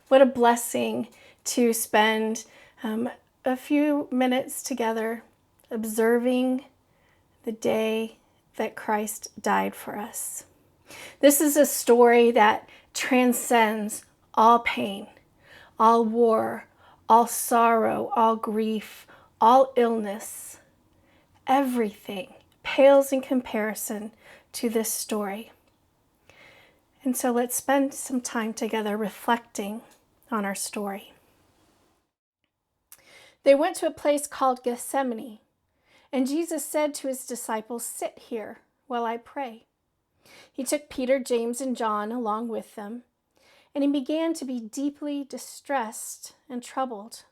What a blessing to spend a few minutes together observing the day that Christ died for us. This is a story that transcends all pain, all war, all sorrow, all grief, all illness. Everything pales in comparison to this story. And so let's spend some time together reflecting on our story. They went to a place called Gethsemane, and Jesus said to his disciples, "Sit here while I pray." He took Peter, James, and John along with them, and he began to be deeply distressed and troubled.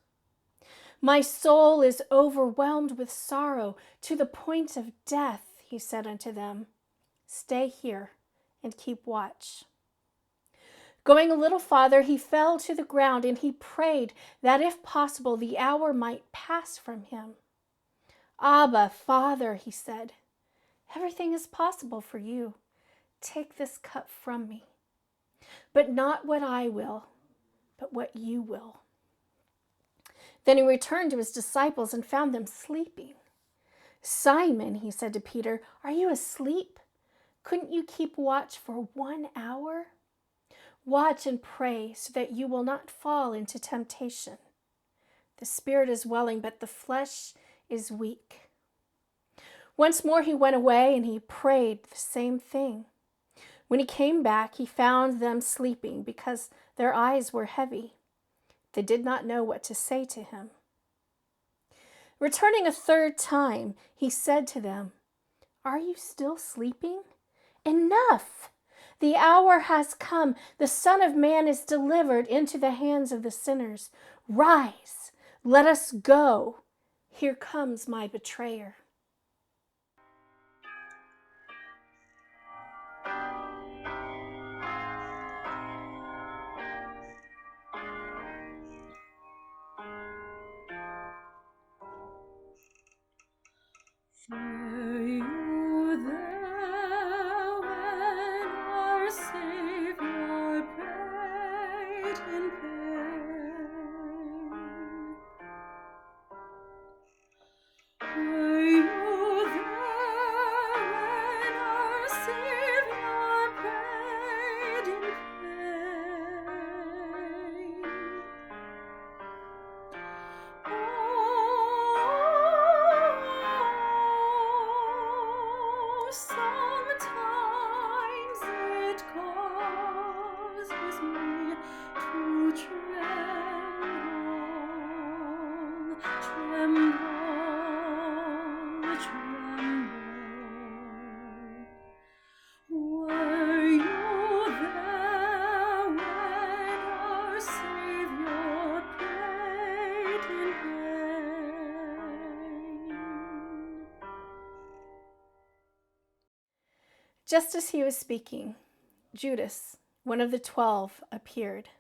"My soul is overwhelmed with sorrow to the point of death," he said unto them. "Stay here and keep watch." Going a little farther, he fell to the ground and he prayed that if possible the hour might pass from him. "Abba, Father," he said, "everything is possible for you. Take this cup from me. But not what I will, but what you will." Then he returned to his disciples and found them sleeping. "Simon," he said to Peter, "are you asleep? Couldn't you keep watch for 1 hour? Watch and pray so that you will not fall into temptation. The spirit is willing, but the flesh is weak." Once more he went away and he prayed the same thing. When he came back, he found them sleeping because their eyes were heavy. They did not know what to say to him. Returning a third time, he said to them, "Are you still sleeping? Enough! The hour has come. The Son of Man is delivered into the hands of the sinners. Rise, let us go. Here comes my betrayer." Were you there when our Savior prayed in pain? Were you there when our Savior prayed in pain? Sometimes it causes me to tremble, tremble, tremble. Were you there when our Savior prayed in pain? Just as he was speaking, Judas, one of the 12, appeared.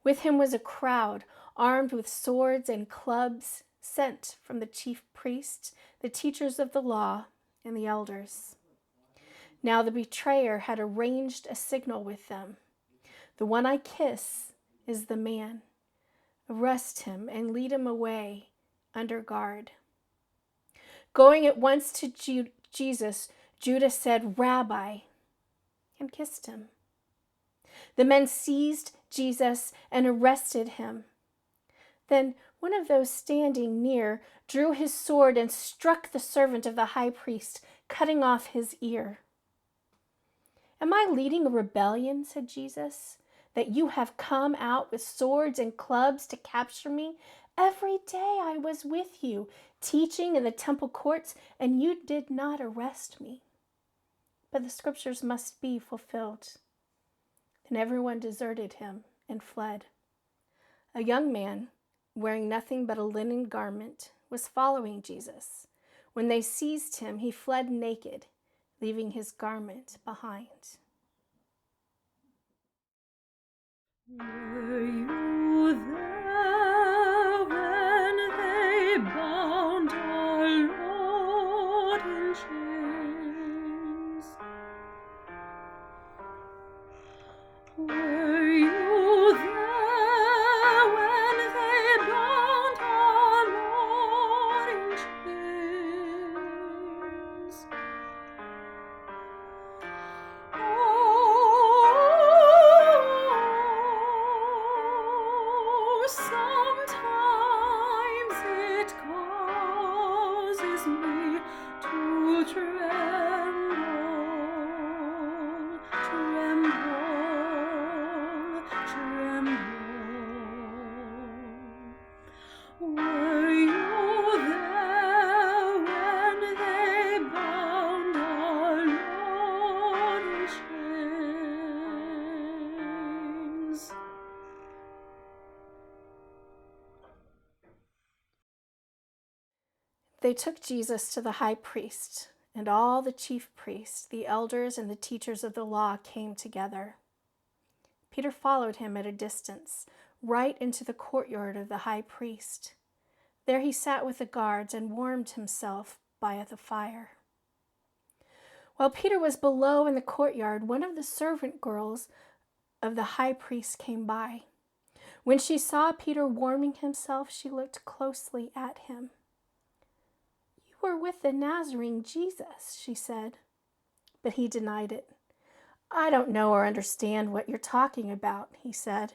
With him was a crowd armed with swords and clubs sent from the chief priests, the teachers of the law, and the elders. Now the betrayer had arranged a signal with them. "The one I kiss is the man. Arrest him and lead him away under guard." Going at once to Jesus, Judas said, "Rabbi," and kissed him. The men seized Jesus and arrested him. Then one of those standing near drew his sword and struck the servant of the high priest, cutting off his ear. "Am I leading a rebellion," said Jesus, "that you have come out with swords and clubs to capture me? Every day I was with you, teaching in the temple courts, and you did not arrest me. But the scriptures must be fulfilled." Then everyone deserted him and fled. A young man, wearing nothing but a linen garment, was following Jesus. When they seized him, he fled naked, leaving his garment behind. Were you there when they bound our Lord in chains? Were you there tremble. Were you there when they bound our Lord in chains? They took Jesus to the high priest, and all the chief priests, the elders, and the teachers of the law came together. Peter followed him at a distance, right into the courtyard of the high priest. There he sat with the guards and warmed himself by the fire. While Peter was below in the courtyard, one of the servant girls of the high priest came by. When she saw Peter warming himself, she looked closely at him. "You were with the Nazarene Jesus," she said. But he denied it. "I don't know or understand what you're talking about," he said,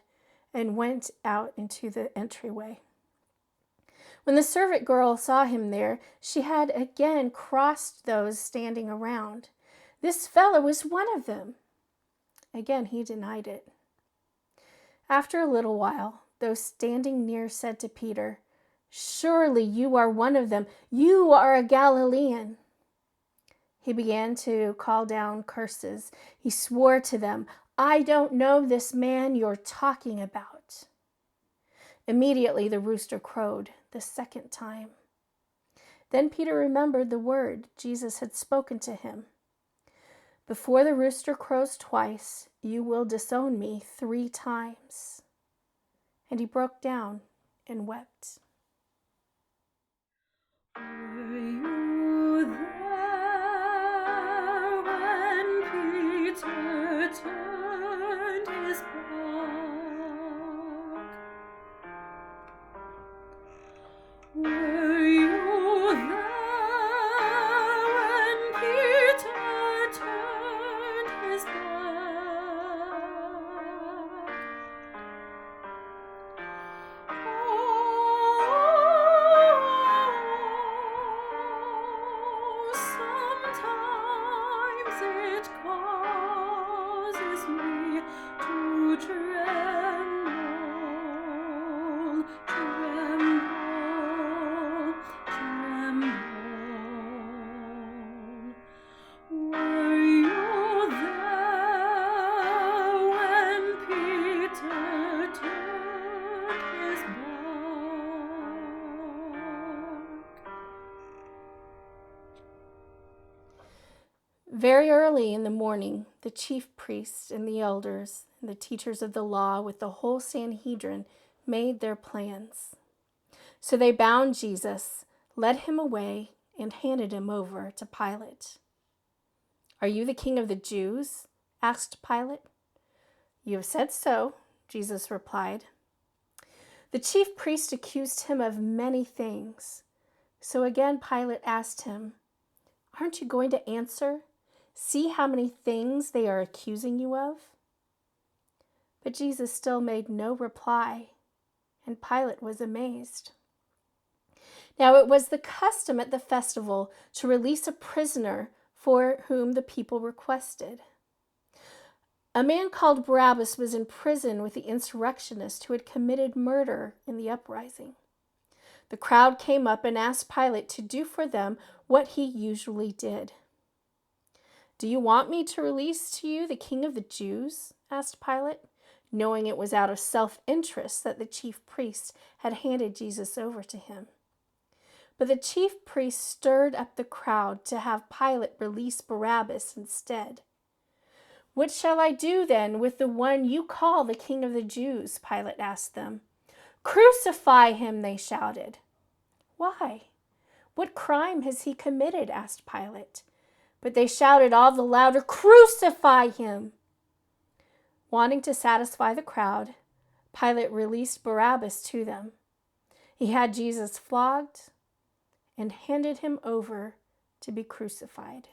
and went out into the entryway. When the servant girl saw him there, she had again crossed those standing around. "This fellow is one of them." Again he denied it. After a little while, those standing near said to Peter, "Surely you are one of them. You are a Galilean." He began to call down curses. He swore to them, "I don't know this man you're talking about." Immediately the rooster crowed the second time. Then Peter remembered the word Jesus had spoken to him. "Before the rooster crows twice, you will disown me 3 times." And he broke down and wept. Were you there when Peter turned his back? Were you there when Peter turned his back? Oh, sometimes it causes me to tremble, tremble, tremble. Were you there when Peter turned his back? Very early in the morning, the chief priests and the elders and the teachers of the law with the whole Sanhedrin made their plans. So they bound Jesus, led him away, and handed him over to Pilate. "Are you the king of the Jews?" asked Pilate. "You have said so," Jesus replied. The chief priest accused him of many things. So again Pilate asked him, "Aren't you going to answer? See how many things they are accusing you of?" But Jesus still made no reply, and Pilate was amazed. Now it was the custom at the festival to release a prisoner for whom the people requested. A man called Barabbas was in prison with the insurrectionists who had committed murder in the uprising. The crowd came up and asked Pilate to do for them what he usually did. "Do you want me to release to you the king of the Jews?" asked Pilate, knowing it was out of self-interest that the chief priests had handed Jesus over to him. But the chief priests stirred up the crowd to have Pilate release Barabbas instead. "What shall I do then with the one you call the king of the Jews?" Pilate asked them. "Crucify him," they shouted. "Why? What crime has he committed?" asked Pilate. But they shouted all the louder, "Crucify him!" Wanting to satisfy the crowd, Pilate released Barabbas to them. He had Jesus flogged and handed him over to be crucified.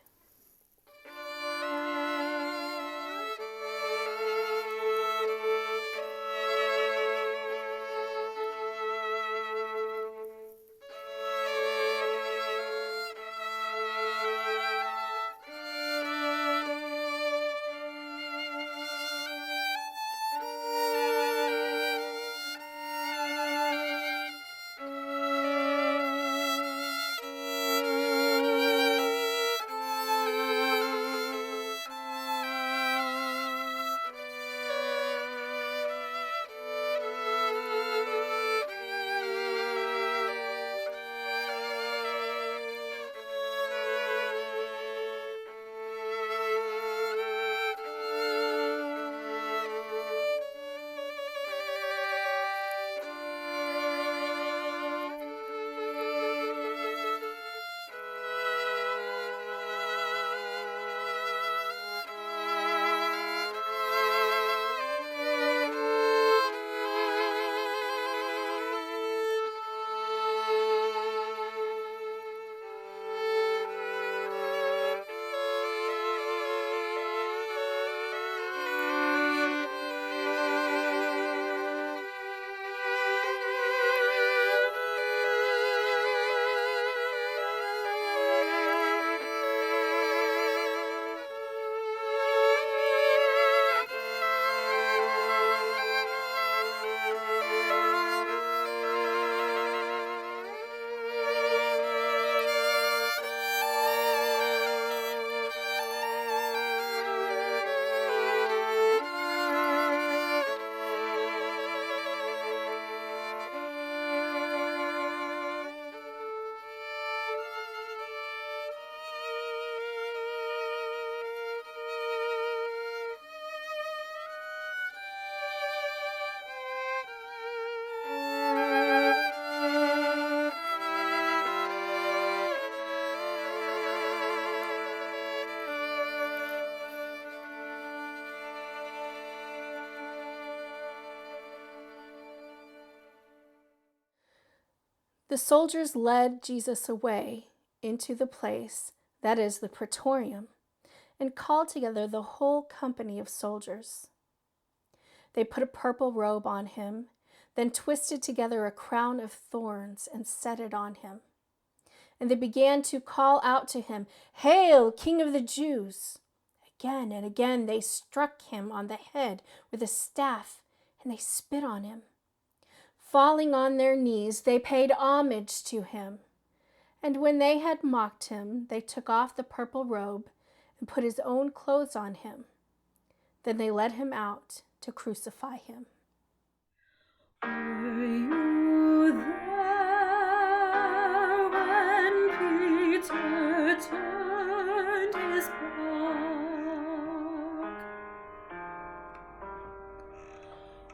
The soldiers led Jesus away into the place, that is the praetorium, and called together the whole company of soldiers. They put a purple robe on him, then twisted together a crown of thorns and set it on him. And they began to call out to him, "Hail, King of the Jews!" Again and again they struck him on the head with a staff, and they spit on him. Falling on their knees, they paid homage to him. And when they had mocked him, they took off the purple robe and put his own clothes on him. Then they led him out to crucify him. Were you there when Peter turned his back?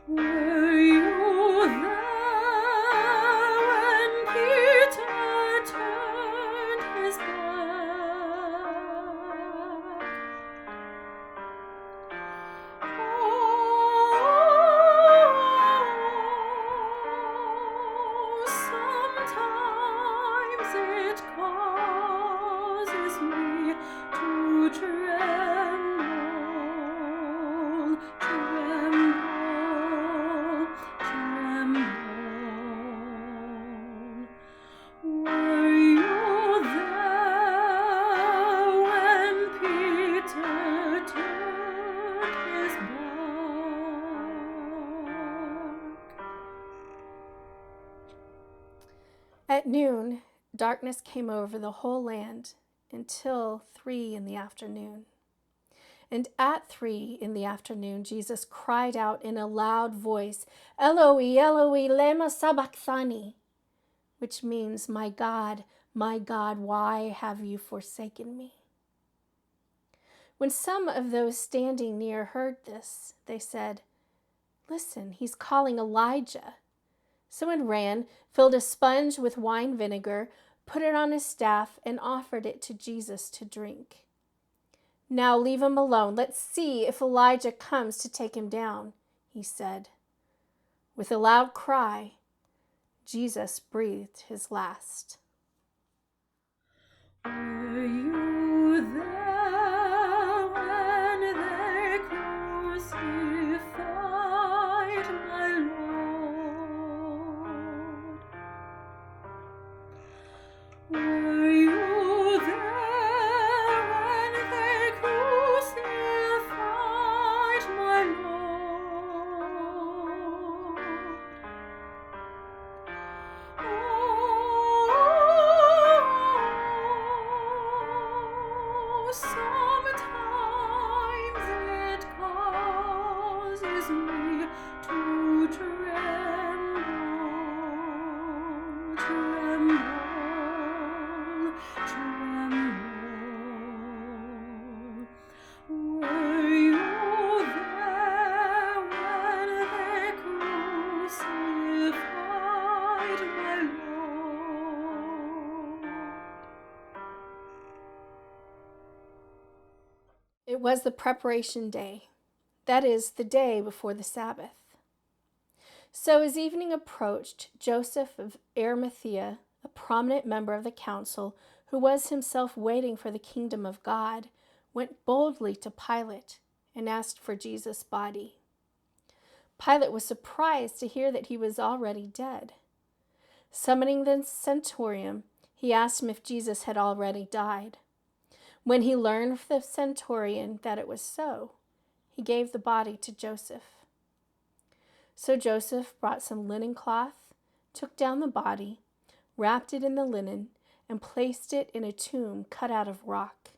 Were you there when Peter turned his back? Oh, sometimes it causes me to tremble, tremble, tremble. Were you there when Peter turned his back? At noon, darkness came over the whole land until 3 in the afternoon. And at 3 in the afternoon, Jesus cried out in a loud voice, "Eloi, Eloi, lema sabachthani," which means, my God, why have you forsaken me?" When some of those standing near heard this, they said, "Listen, he's calling Elijah." Someone ran, filled a sponge with wine vinegar, put it on his staff, and offered it to Jesus to drink. "Now leave him alone. Let's see if Elijah comes to take him down," he said. With a loud cry, Jesus breathed his last. Were you there when they crucified my Lord? Were you there when they crucified my Lord? Oh, sometimes it causes me to tremble, tremble, tremble. Were you there when they crucified my Lord? It was the preparation day, that is, the day before the Sabbath. So as evening approached, Joseph of Arimathea, a prominent member of the council, who was himself waiting for the kingdom of God, went boldly to Pilate and asked for Jesus' body. Pilate was surprised to hear that he was already dead. Summoning the centurion, he asked him if Jesus had already died. When he learned from the centurion that it was so, he gave the body to Joseph. So Joseph brought some linen cloth, took down the body, wrapped it in the linen, and placed it in a tomb cut out of rock.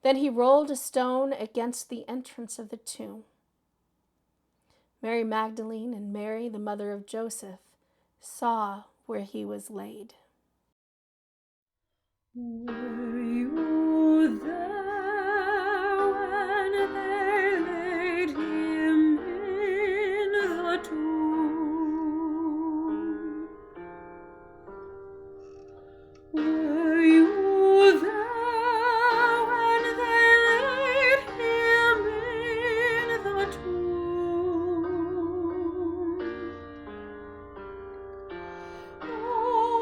Then he rolled a stone against the entrance of the tomb. Mary Magdalene and Mary, the mother of Joseph, saw where he was laid. Were you there when they laid him in the tomb? Were you there when they laid him in the tomb? Oh,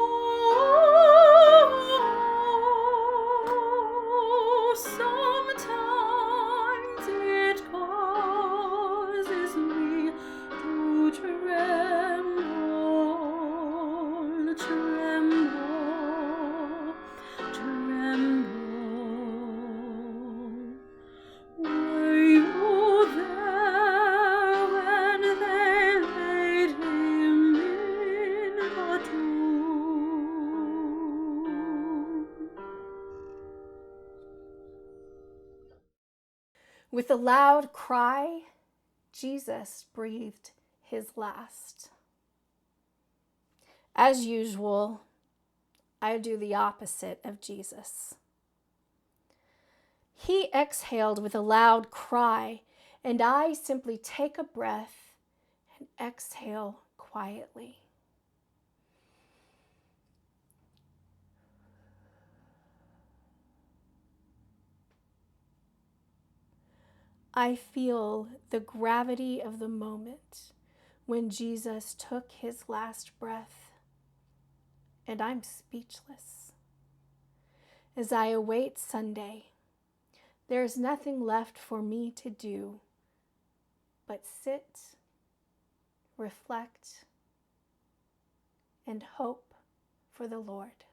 With a loud cry, Jesus breathed his last. As usual, I do the opposite of Jesus. He exhaled with a loud cry, and I simply take a breath and exhale quietly. I feel the gravity of the moment when Jesus took his last breath, and I'm speechless. As I await Sunday, there is nothing left for me to do but sit, reflect, and hope for the Lord.